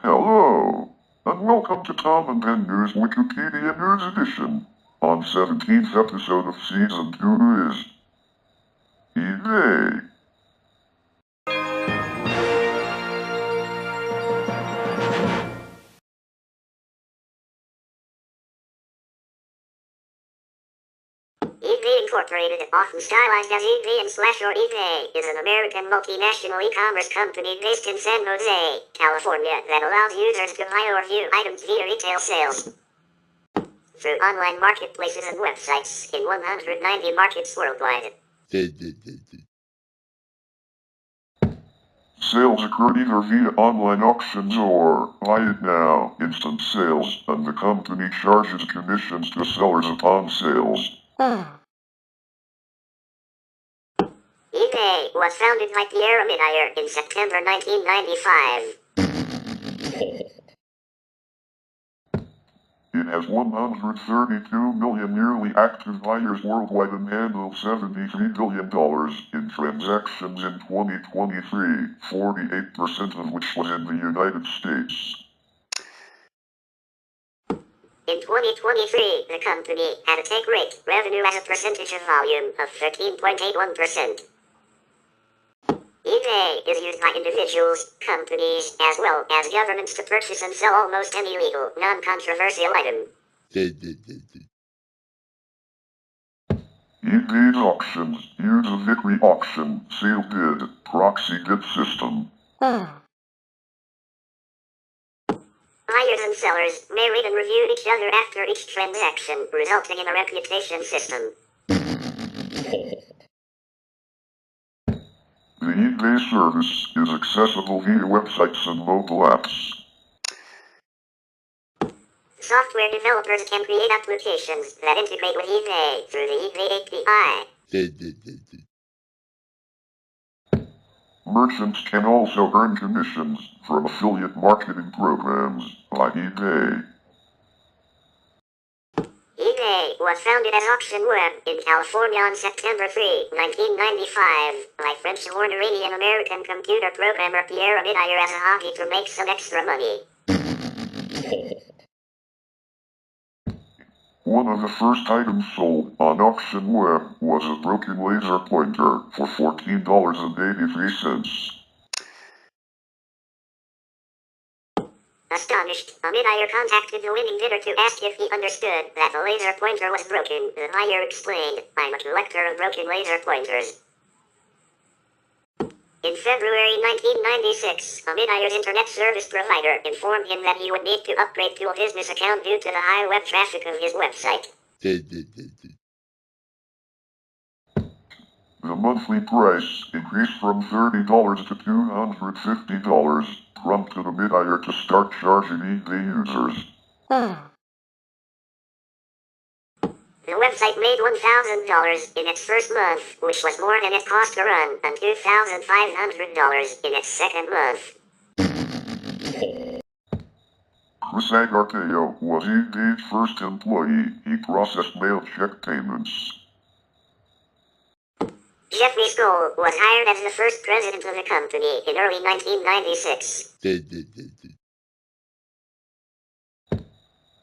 Hello, and welcome to Tom and Ben News Wikipedia News Edition. On 17th episode of Season 2 is eBay. eBay Incorporated, often stylized as eBay and or eBay, is an American multinational e-commerce company based in San Jose, California, that allows users to buy or view items via retail sales through online marketplaces and websites in 190 markets worldwide. Sales occur either via online auctions or buy it now instant sales, and the company charges commissions to sellers upon sales. eBay was founded by Pierre Amidair in September 1995. It has 132 million yearly active buyers worldwide and handled $73 billion in transactions in 2023, 48% of which was in the United States. In 2023, the company had a take rate, revenue as a percentage of volume, of 13.81%. eBay is used by individuals, companies, as well as governments to purchase and sell almost any legal, non-controversial item. eBay's auctions use a Victory auction, sale bid, proxy bid system. Buyers and sellers may read and review each other after each transaction, resulting in a reputation system. The eBay service is accessible via websites and mobile apps. Software developers can create applications that integrate with eBay through the eBay API. Merchants can also earn commissions from affiliate marketing programs like eBay. eBay was founded as Auction Web in California on September 3, 1995, by French-born Iranian-American computer programmer Pierre Amidair as a hobby to make some extra money. One of the first items sold on Auction Web was a broken laser pointer for $14.83. Astonished, Amidair contacted the winning bidder to ask if he understood that the laser pointer was broken. The buyer explained, "I'm a collector of broken laser pointers." In February 1996, Amidair's internet service provider informed him that he would need to upgrade to a business account due to the high web traffic of his website. The monthly price increased from $30 to $250, prompted Amidair to start charging eBay users. The website made $1,000 in its first month, which was more than it cost to run, and $2,500 in its second month. Chris Agarteo was eBay's first employee. He processed mail check payments. Jeffrey Skoll was hired as the first president of the company in early 1996.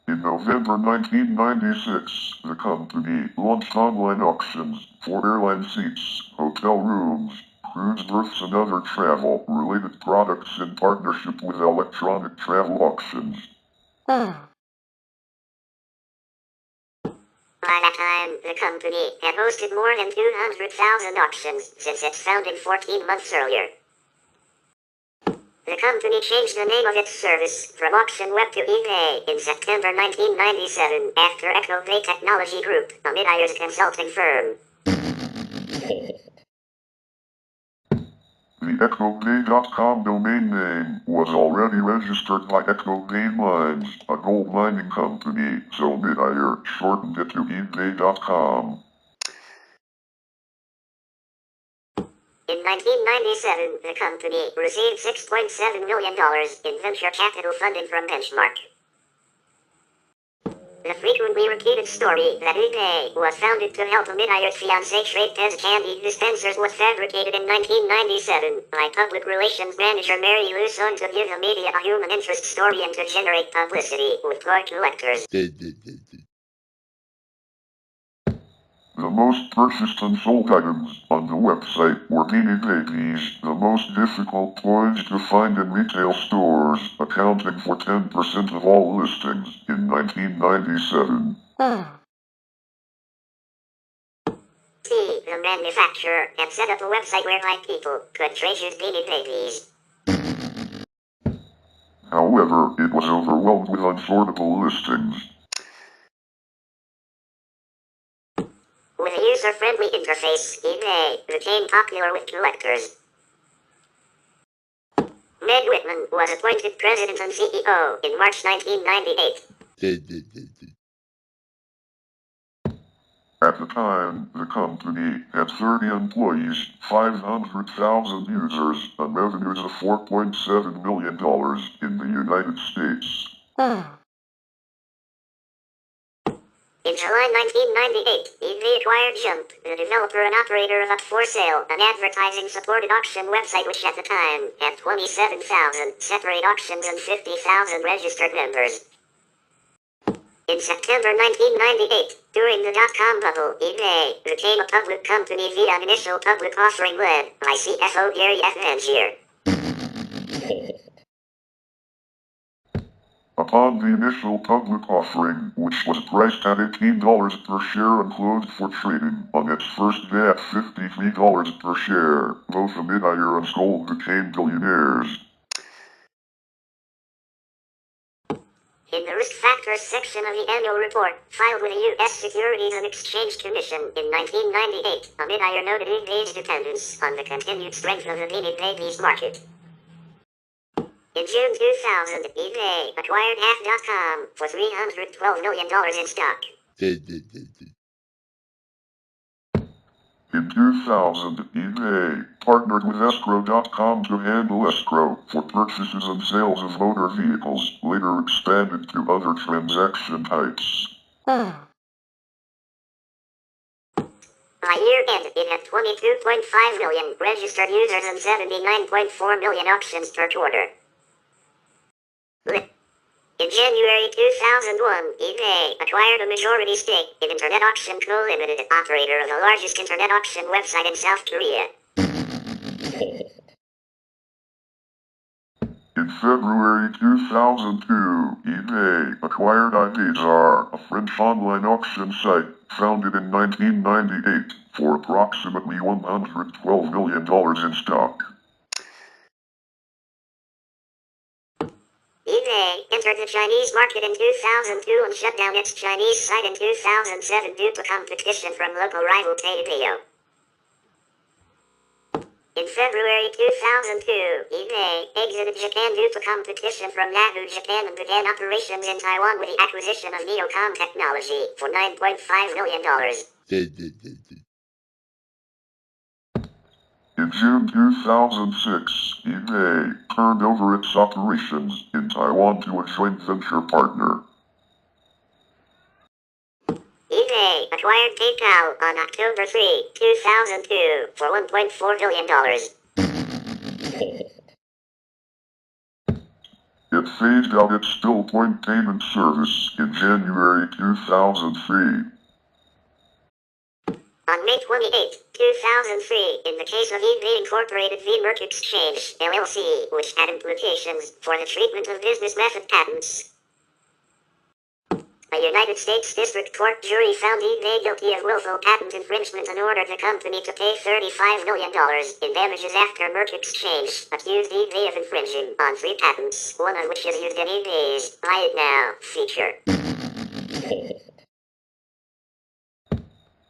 In November 1996, the company launched online auctions for airline seats, hotel rooms, cruise berths and other travel-related products in partnership with electronic travel auctions. By that time, the company had hosted more than 200,000 auctions since its founding 14 months earlier. The company changed the name of its service from Auction Web to eBay in September 1997 after Echo Bay Technology Group, Amidair's consulting firm. The EchoBay.com domain name was already registered by Echo Bay Mines, a gold mining company, so Amidair shortened it to eBay.com. In 1997, the company received $6.7 million in venture capital funding from Benchmark. The frequently repeated story that eBay was founded to help a mid-hired fiancé trade Pez candy dispensers was fabricated in 1997 by public relations manager Mary Lou Sun to give the media a human interest story and to generate publicity with toy collectors. The most purchased and sold items on the website were Beanie Babies, the most difficult toys to find in retail stores, accounting for 10% of all listings in 1997. T, the manufacturer, had set up a website whereby people could trade used Beanie Babies. However, it was overwhelmed with unsortable listings. With a user-friendly interface, eBay became popular with collectors. Meg Whitman was appointed president and CEO in March 1998. At the time, the company had 30 employees, 500,000 users, and revenues of $4.7 million in the United States. In July 1998, eBay acquired Jump, the developer and operator of Up for Sale, an advertising-supported auction website which at the time had 27,000 separate auctions and 50,000 registered members. In September 1998, during the dot-com bubble, eBay became a public company via an initial public offering led by CFO Gary F. Angier. Upon the initial public offering, which was priced at $18 per share and closed for trading on its first day at $53 per share, both Amidier and Skoll became billionaires. In the Risk Factors section of the annual report, filed with the U.S. Securities and Exchange Commission in 1998, Amidier noted eBay's dependence on the continued strength of the Beanie Babies market. In June 2000, eBay acquired Half.com for $312 million in stock. In 2000, eBay partnered with Escrow.com to handle escrow for purchases and sales of motor vehicles, later expanded to other transaction types. By year-end, it had 22.5 million registered users and 79.4 million auctions per quarter. In January 2001, eBay acquired a majority stake in Internet Auction Co. Limited, operator of the largest internet auction website in South Korea. In February 2002, eBay acquired iBazaar, a French online auction site founded in 1998, for approximately $112 million in stock. eBay entered the Chinese market in 2002 and shut down its Chinese site in 2007 due to competition from local rival PayPal. In February 2002, eBay exited Japan due to competition from Yahoo Japan and began operations in Taiwan with the acquisition of Neocom Technology for $9.5 million. In June 2006, eBay turned over its operations in Taiwan to a joint venture partner. eBay acquired PayPal on October 3, 2002 for $1.4 billion. It phased out its still point payment service in January 2003. On May 28, 2003, in the case of eBay Incorporated v. Merck Exchange, LLC, which had implications for the treatment of business method patents, a United States District Court jury found eBay guilty of willful patent infringement and ordered the company to pay $35 million in damages after Merck Exchange accused eBay of infringing on 3 patents, one of which is used in eBay's Buy It Now feature.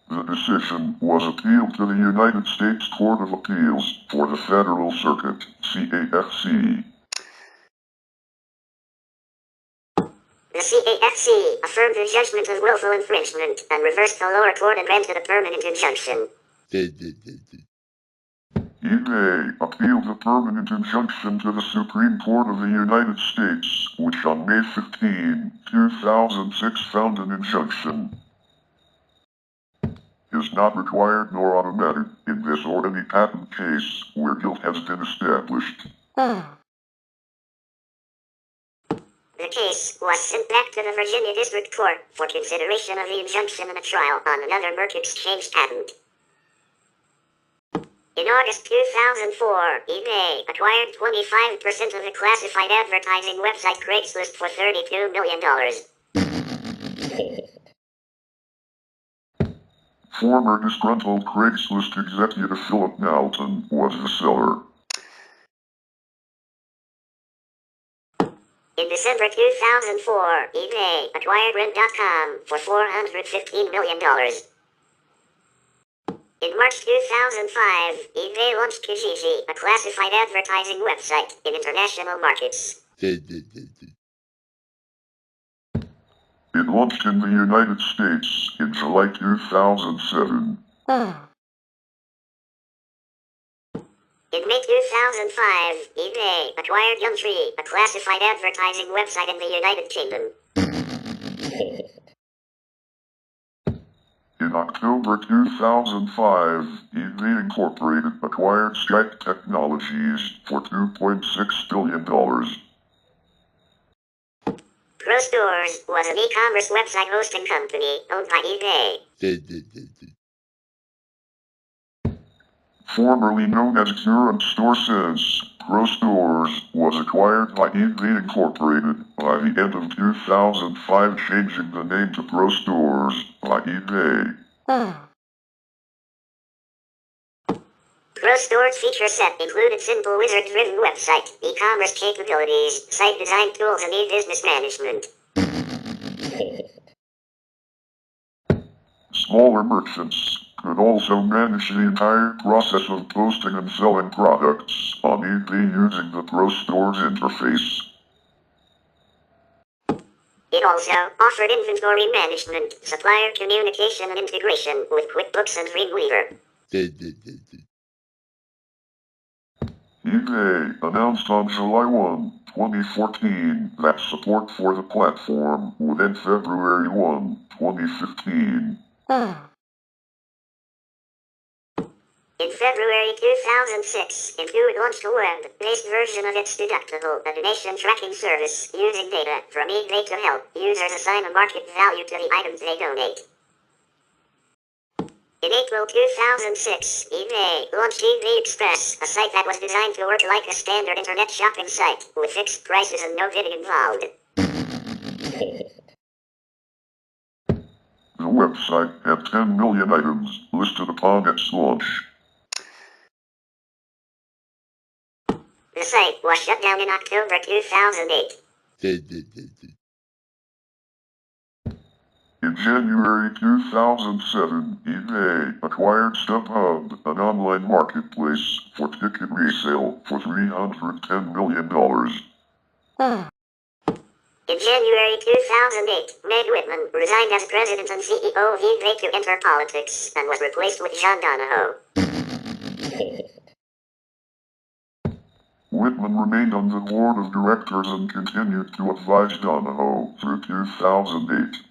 The decision was appealed to the United States Court of Appeals for the Federal Circuit, CAFC. The CAFC affirmed the judgment of willful infringement and reversed the lower court and granted a permanent injunction. eBay appealed a permanent injunction to the Supreme Court of the United States, which on May 15, 2006 found an injunction is not required nor automatic in this or any patent case where guilt has been established. The case was sent back to the Virginia District Court for consideration of the injunction and a trial on another Merck Exchange patent. In August 2004, eBay acquired 25% of the classified advertising website Craigslist for $32 million. Former disgruntled Craigslist executive Philip Knowlton was the seller. In December 2004, eBay acquired Rent.com for $415 million. In March 2005, eBay launched Kijiji, a classified advertising website in international markets. It launched in the United States in July 2007. In May 2005, eBay acquired Gumtree, a classified advertising website in the United Kingdom. In October 2005, eBay Incorporated acquired Skype Technologies for $2.6 billion. ProStores was an e-commerce website hosting company owned by eBay. Formerly known as Current Store Sense, ProStores was acquired by eBay Incorporated by the end of 2005, changing the name to ProStores by eBay. ProStores feature set included simple wizard-driven website, e-commerce capabilities, site design tools, and e-business management. Smaller merchants could also manage the entire process of posting and selling products on eBay using the ProStores interface. It also offered inventory management, supplier communication, and integration with QuickBooks and Dreamweaver. eBay announced on July 1, 2014 that support for the platform would end February 1, 2015. In February 2006, Intuit launched a web-based version of its deductible and donation tracking service using data from eBay to help users assign a market value to the items they donate. In April 2006, eBay launched eBay Express, a site that was designed to work like a standard internet shopping site, with fixed prices and no bidding involved. The website had 10 million items listed upon its launch. The site was shut down in October 2008. In January 2007, eBay acquired StubHub, an online marketplace for ticket resale, for $310 million. In January 2008, Meg Whitman resigned as president and CEO of eBay to enter politics and was replaced with John Donahoe. Whitman remained on the board of directors and continued to advise Donahoe through 2008.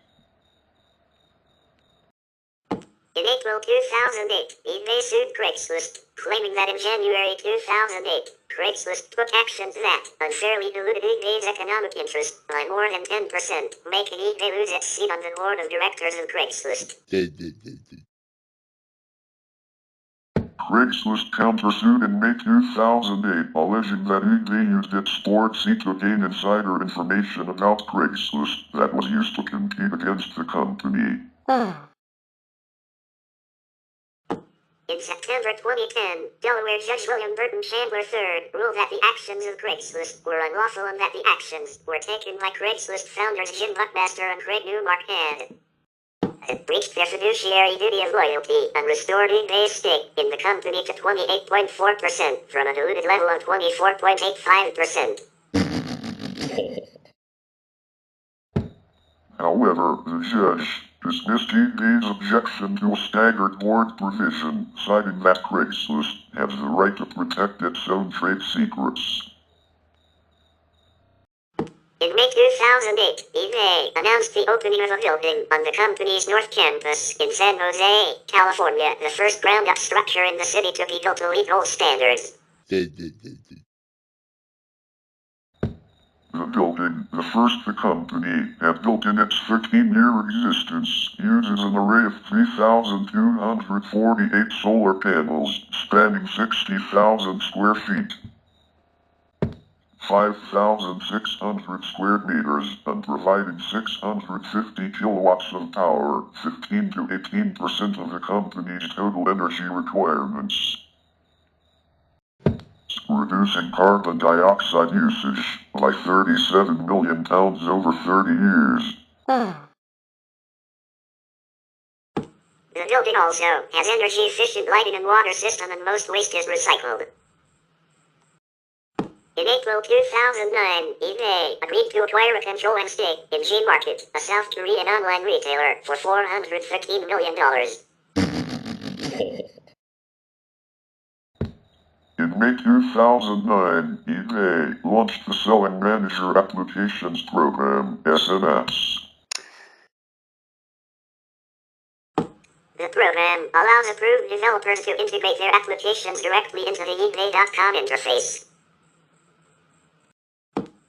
In April 2008, eBay sued Craigslist, claiming that in January 2008, Craigslist took actions that unfairly diluted eBay's economic interest by more than 10%, making eBay lose its seat on the board of directors of Craigslist. Craigslist countersued in May 2008, alleging that eBay used its board seat to gain insider information about Craigslist that was used to compete against the company. In September 2010, Delaware Judge William Burton Chandler III ruled that the actions of Craigslist were unlawful and that the actions were taken by Craigslist founders Jim Buckmaster and Craig Newmark had breached their fiduciary duty of loyalty and restored eBay's stake in the company to 28.4% from a diluted level of 24.85%. However, the judge dismissed eBay's objection to a staggered board provision, citing that Craigslist has the right to protect its own trade secrets. In May 2008, eBay announced the opening of a building on the company's North Campus in San Jose, California, the first ground-up structure in the city to be built to legal standards. The building, the first the company had built in its 13-year existence, uses an array of 3,248 solar panels spanning 60,000 square feet. 5,600 square meters and providing 650 kilowatts of power, 15 to 18% of the company's total energy requirements. Reducing carbon dioxide usage by 37 million pounds over 30 years. The building also has energy-efficient lighting and water system, and most waste is recycled. In April 2009, eBay agreed to acquire a controlling stake in Gmarket, a South Korean online retailer, for $413 million. In May 2009, eBay launched the Selling Manager Applications Program, SMS. The program allows approved developers to integrate their applications directly into the eBay.com interface.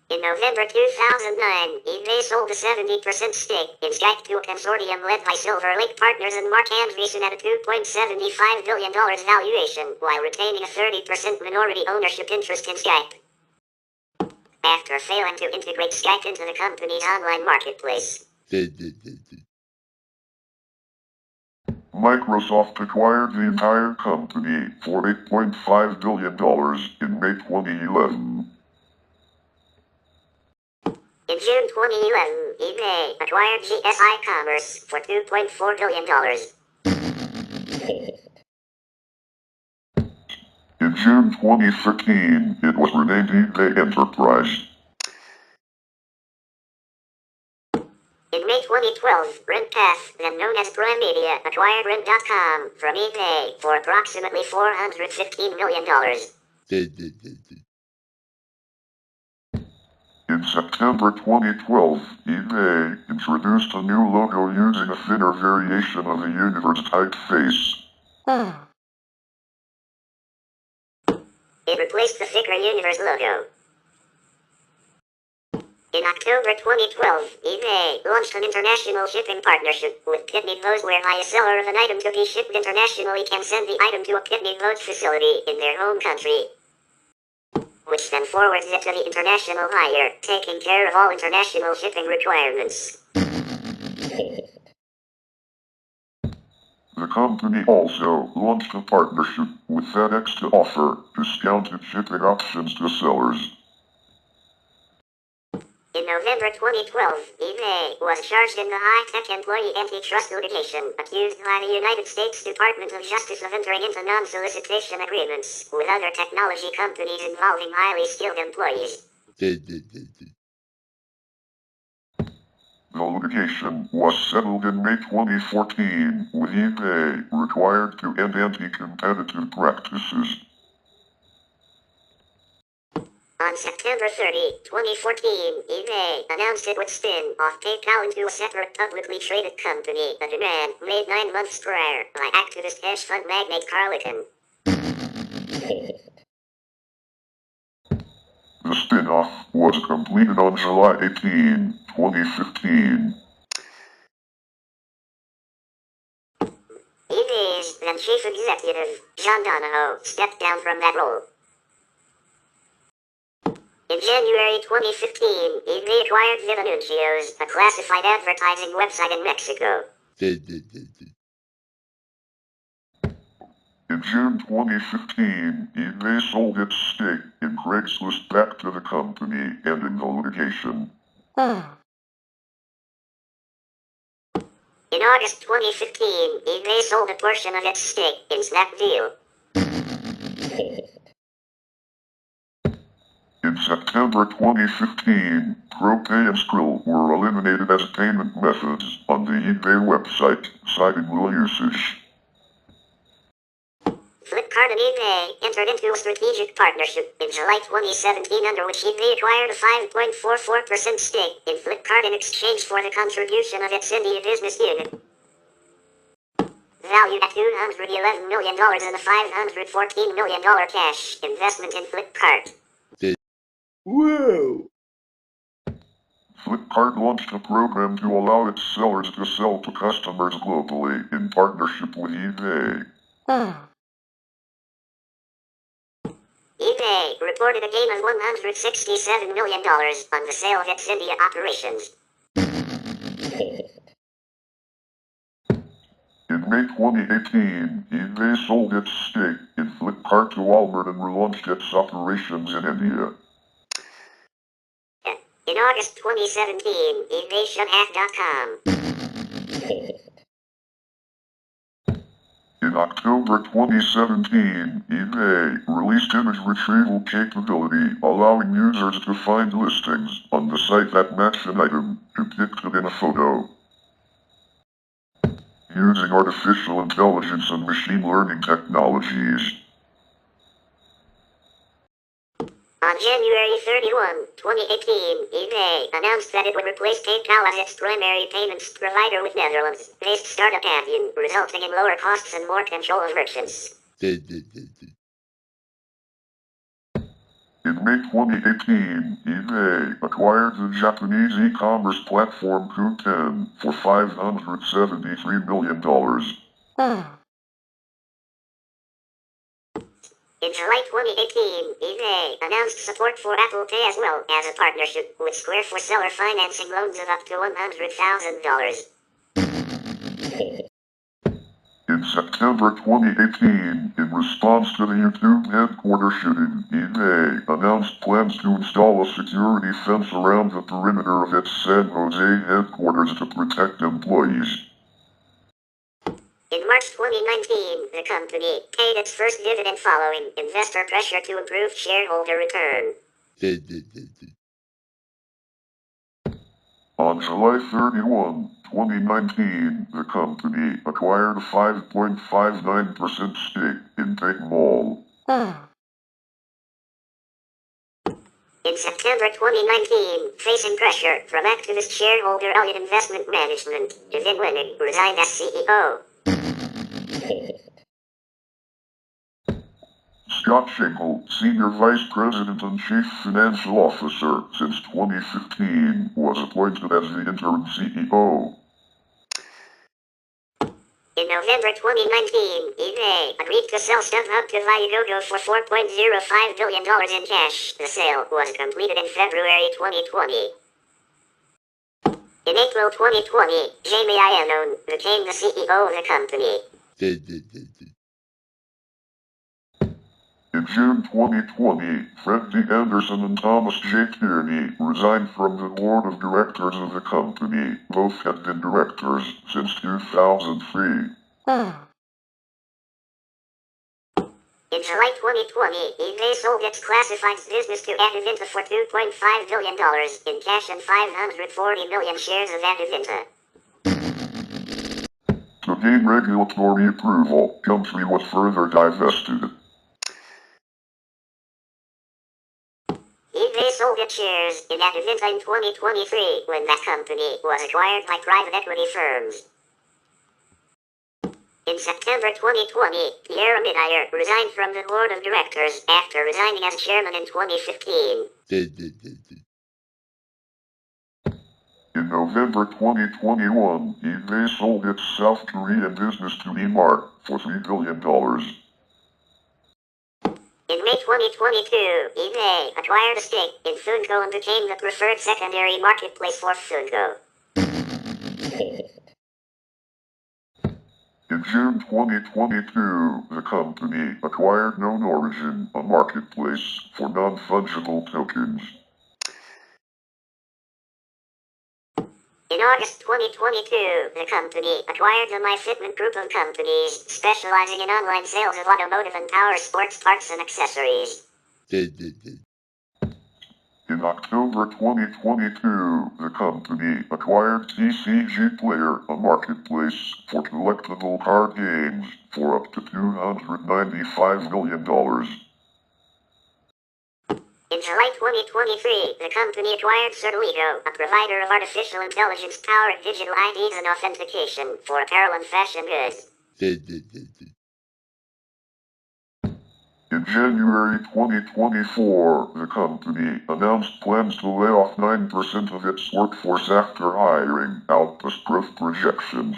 In November 2009, eBay sold a 70% stake in Skype to a consortium led by Silver Lake Partners and Mark Andreessen at a $2.75 billion valuation, while retaining a 30% minority ownership interest in Skype. After failing to integrate Skype into the company's online marketplace, Microsoft acquired the entire company for $8.5 billion in May 2011. In June 2011, eBay acquired GSI Commerce for $2.4 billion. In June 2013, it was renamed eBay Enterprise. In May 2012, RentPath, then known as Prime Media, acquired Rent.com from eBay for approximately $415 million. In September 2012, eBay introduced a new logo using a thinner variation of the universe typeface. It replaced the thicker universe logo. In October 2012, eBay launched an international shipping partnership with Pitney Bowes, whereby a seller of an item to be shipped internationally can send the item to a Pitney Bowes facility in their home country, which then forwards it to the international buyer, taking care of all international shipping requirements. The company also launched a partnership with FedEx to offer discounted shipping options to sellers. In November 2012, eBay was charged in the high-tech employee antitrust litigation, accused by the United States Department of Justice of entering into non-solicitation agreements with other technology companies involving highly skilled employees. The litigation was settled in May 2014, with eBay required to end anti-competitive practices. On September 30, 2014, eBay announced it would spin off PayPal into a separate publicly traded company, a demand made 9 months prior by activist hedge fund magnate Carl Icahn. The spin-off was completed on July 18, 2015. eBay's then chief executive, John Donahoe, stepped down from that role. In January 2015, eBay acquired Vivanuncios, a classified advertising website in Mexico. In June 2015, eBay sold its stake in Craigslist back to the company, ending the litigation. In August 2015, eBay sold a portion of its stake in Snapdeal. In September 2015, ProPay and Skrill were eliminated as payment methods on the eBay website, citing low usage. Flipkart and eBay entered into a strategic partnership in July 2017 under which eBay acquired a 5.44% stake in Flipkart in exchange for the contribution of its India business unit. Valued at $211 million and a $514 million cash investment in Flipkart. Whoa! Flipkart launched a program to allow its sellers to sell to customers globally in partnership with eBay. eBay reported a gain of $167 million on the sale of its India operations. In May 2018, eBay sold its stake in Flipkart to Walmart and relaunched its operations in India. In August 2017, eBay shut half.com. In October 2017, eBay released image retrieval capability, allowing users to find listings on the site that match an item depicted in a photo. Using artificial intelligence and machine learning technologies. On January 31, 2018, eBay announced that it would replace PayPal as its primary payments provider with Netherlands-based startup Adyen, resulting in lower costs and more control of merchants. In May 2018, eBay acquired the Japanese e-commerce platform Qoo10 for $573 million. In July 2018, eBay announced support for Apple Pay as well as a partnership with Square for seller financing loans of up to $100,000. In September 2018, in response to the YouTube headquarters shooting, eBay announced plans to install a security fence around the perimeter of its San Jose headquarters to protect employees. In March 2019, the company paid its first dividend following investor pressure to improve shareholder return. On July 31, 2019, the company acquired a 5.59% stake in PayMall. In September 2019, facing pressure from activist shareholder Elliott Investment Management, Devin Winnick resigned as CEO. Scott Schenkel, Senior Vice President and Chief Financial Officer since 2015, was appointed as the interim CEO. In November 2019, eBay agreed to sell StubHub to Viagogo for $4.05 billion in cash. The sale was completed in February 2020. In April 2020, Jamie Iannone became the CEO of the company. In June 2020, Fred D. Anderson and Thomas J. Tierney resigned from the board of directors of the company. Both had been directors since 2003. In July 2020, eBay sold its classifieds business to Adevinta for $2.5 billion in cash and 540 million shares of Adevinta. To gain regulatory approval, company was further divested. eBay sold its shares in Adevinta in 2023 when that company was acquired by private equity firms. In September 2020, Pierre Midayer resigned from the board of directors after resigning as chairman in 2015. In November 2021, eBay sold its South Korean business to eMart for $3 billion. In May 2022, eBay acquired a stake in Funko and became the preferred secondary marketplace for Funko. In June 2022, the company acquired Known Origin, a marketplace for non-fungible tokens. In August 2022, the company acquired the MyFitment group of companies, specializing in online sales of automotive and power sports parts and accessories. In October 2022, the company acquired TCG Player, a marketplace for collectible card games, for up to $295 million. In July 2023, the company acquired Certolito, a provider of artificial intelligence-powered digital IDs and authentication for apparel and fashion goods. In January 2024, the company announced plans to lay off 9% of its workforce after hiring output growth projections.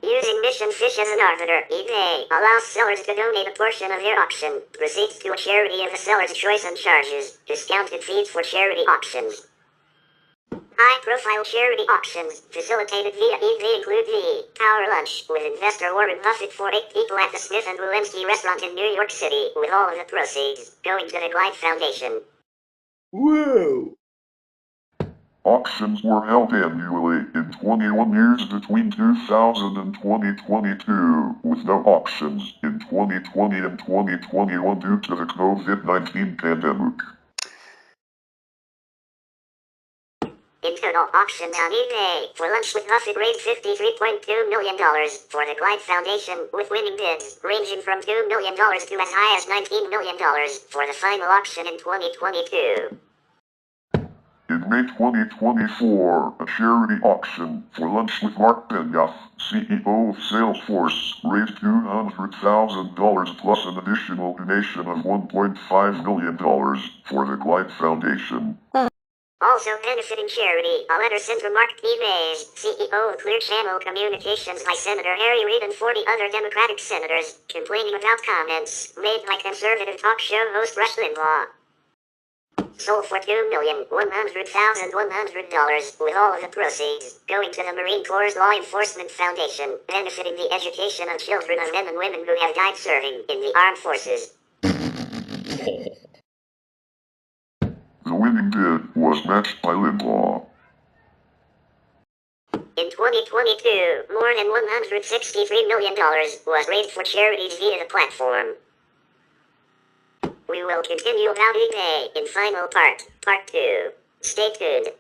Using Mission Fish as an arbiter, eBay allows sellers to donate a portion of their auction receipts to a charity of the seller's choice and charges discounted fees for charity auctions. High-profile charity auctions facilitated via eBay include the Power Lunch with investor Warren Buffett for 8 people at the Smith and Walensky restaurant in New York City, with all of the proceeds going to the Glide Foundation. Whoa! Auctions were held annually in 21 years between 2000 and 2022, with no auctions in 2020 and 2021 due to the COVID-19 pandemic. In total, auctions on eBay for Lunch with Buffett raised $53.2 million for the Glide Foundation, with winning bids ranging from $2 million to as high as $19 million for the final auction in 2022. In May 2024, a charity auction for Lunch with Mark Benioff, CEO of Salesforce, raised $200,000 plus an additional donation of $1.5 million for the Glide Foundation. Also benefiting charity, a letter sent from Mark P. Mays, CEO of Clear Channel Communications by Senator Harry Reid and 40 other Democratic senators, complaining about comments made by conservative talk show host Rush Limbaugh. Sold for $2,100,100, with all of the proceeds going to the Marine Corps Law Enforcement Foundation, benefiting the education of children of men and women who have died serving in the armed forces. The winning bid was matched by Limbaugh. In 2022, more than $163 million was raised for charities via the platform. We will continue about eBay in final part 2. Stay tuned.